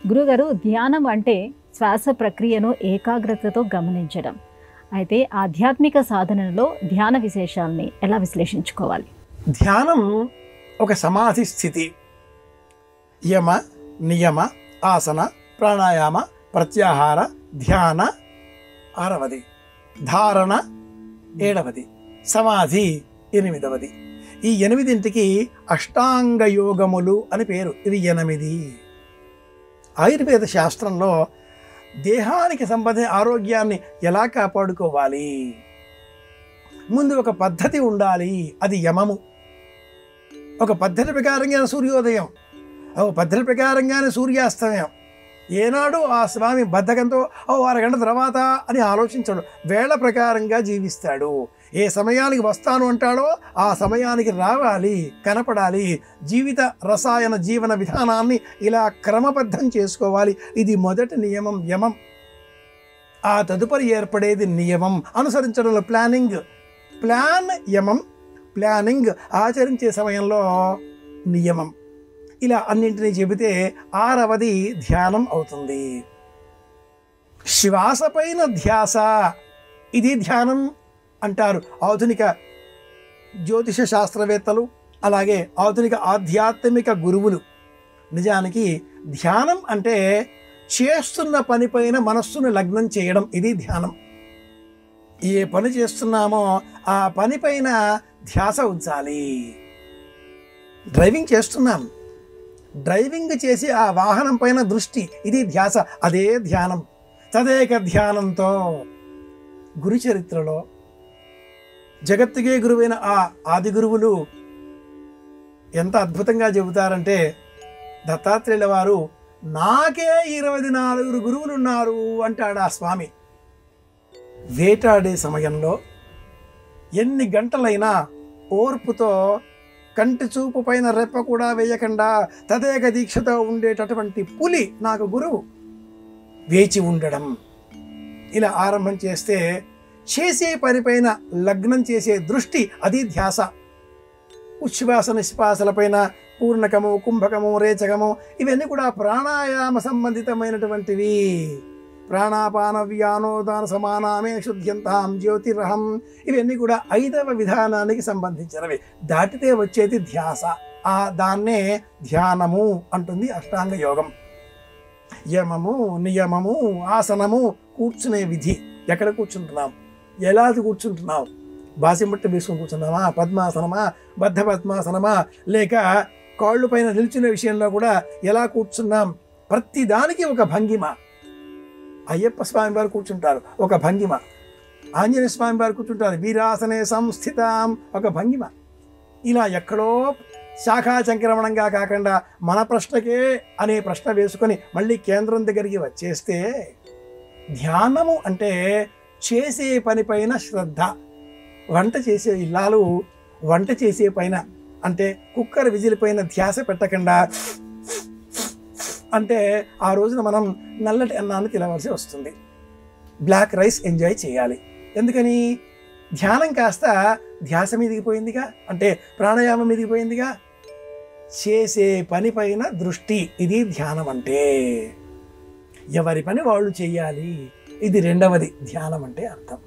గురుగారు, ధ్యానం అంటే శ్వాస ప్రక్రియను ఏకాగ్రతతో గమనించడం. అయితే ఆధ్యాత్మిక సాధనలో ధ్యాన విశేషాల్ని ఎలా విశ్లేషించుకోవాలి? ధ్యానం ఒక సమాధి స్థితి. యమ, నియమ, ఆసన, ప్రాణాయామ, ప్రత్యాహార, ధ్యాన 6వది, ధారణ 7వది, సమాధి 8వది. ఈ 8ంటికి అష్టాంగ యోగములు అని పేరు. ఇవి 8. ఆయుర్వేద శాస్త్రంలో దేహానికి సంబంధించిన ఆరోగ్యాన్ని ఎలా కాపాడుకోవాలి, ముందు ఒక పద్ధతి ఉండాలి. అది యమము. ఒక పద్ధతి ప్రకారంగానే సూర్యోదయం, ఒక పద్ధతి ప్రకారంగానే సూర్యాస్తమయం. ఏనాడు ఆ స్వామి బద్ధకంతో అరగంట తర్వాత అని ఆలోచించాడు. వేళ ప్రకారంగా జీవిస్తాడు. ఏ సమయానికి వస్తాను అంటాడో ఆ సమయానికి రావాలి, కనపడాలి. జీవిత రసాయన జీవన విధానాన్ని ఇలా క్రమబద్ధం చేసుకోవాలి. ఇది మొదటి నియమం, యమం. ఆ తదుపరి ఏర్పడేది నియమం. అనుసరించడంలో ప్లానింగ్. ప్లాన్ యమం, ప్లానింగ్ ఆచరించే సమయంలో నియమం. ఇలా అన్నింటినీ చెబితే 6వది ధ్యానం అవుతుంది. శ్వాస పైన ధ్యాస, ఇది ధ్యానం అంటారు ఆధునిక జ్యోతిష శాస్త్రవేత్తలు, అలాగే ఆధునిక ఆధ్యాత్మిక గురువులు. నిజానికి ధ్యానం అంటే చేస్తున్న పనిపైన మనస్సును లగ్నం చేయడం. ఇది ధ్యానం. ఏ పని చేస్తున్నామో ఆ పనిపైన ధ్యాస ఉంచాలి. డ్రైవింగ్ చేస్తున్నాం, డ్రైవింగ్ చేసి ఆ వాహనం పైన దృష్టి, ఇది ధ్యాస. అదే ధ్యానం. తదేక ధ్యానంతో గురు చరిత్రలో జగత్తుకే గురువైన ఆ ఆది గురువులు ఎంత అద్భుతంగా చెబుతారంటే, దత్తాత్రేయుల వారు నాకే 24 గురువులు ఉన్నారు అంటాడు ఆ స్వామి. వేటాడే సమయంలో ఎన్ని గంటలైనా ఓర్పుతో కంటి చూపు పైన రెప్ప కూడా వేయకుండా తదేక దీక్షతో ఉండేటటువంటి పులి నాకు గురువు. వేచి ఉండడం. ఇలా ఆరంభం చేస్తే చేసే పనిపైన లగ్నం చేసే దృష్టి, అది ధ్యాస. ఉచ్ఛ్వాస నిశ్వాసలపైన పూర్ణకము, కుంభకము, రేచకము ఇవన్నీ కూడా ప్రాణాయామ సంబంధితమైనటువంటివి. ప్రాణాపాన వ్యానోదాన సమానామే శుద్ధ్యంతాం జ్యోతిరహం. ఇవన్నీ కూడా 5వ విధానానికి సంబంధించినవి. దాటితే వచ్చేది ధ్యాస. దాన్నే ధ్యానము అంటుంది అష్టాంగ యోగం. యమము, నియమము, ఆసనము, కూర్చునే విధి. ఎక్కడ కూర్చుంటున్నాం, ఎలా కూర్చుంటున్నాం, బాసిమట్టు వేసుకుని కూర్చున్నామా, పద్మాసనమా, బద్ధ పద్మాసనమా, లేక కాళ్ళు పైన నిల్చునే విషయంలో కూడా ఎలా కూర్చున్నాం. ప్రతి దానికి ఒక భంగిమ. అయ్యప్ప స్వామి వారు కూర్చుంటారు, ఒక భంగిమ. ఆంజనేయ స్వామి వారు కూర్చుంటారు, వీరాసనే సంస్థితాం, ఒక భంగిమ. ఇలా ఎక్కడో శాఖా సంక్రమణంగా కాకుండా మన ప్రశ్నకే అనే ప్రశ్న వేసుకొని మళ్ళీ కేంద్రం దగ్గరికి వచ్చేస్తే, ధ్యానము అంటే చేసే పనిపైన శ్రద్ధ. వంట చేసే ఇల్లాలు వంట చేసే పైన అంటే కుక్కర్ విజిల్ పైన ధ్యాస పెట్టకుండా అంటే ఆ రోజున మనం నల్లటి అన్నాన్ని తినవలసి వస్తుంది. బ్లాక్ రైస్ ఎంజాయ్ చేయాలి. ఎందుకని? ధ్యానం కాస్త ధ్యాస మీదికి పోయిందిగా, అంటే ప్రాణాయామం మీదికి పోయిందిగా. చేసే పని పైన దృష్టి, ఇది ధ్యానం అంటే. ఎవరి పని వాళ్ళు చెయ్యాలి, ఇది 2వది ధ్యానం అంటే అర్థం.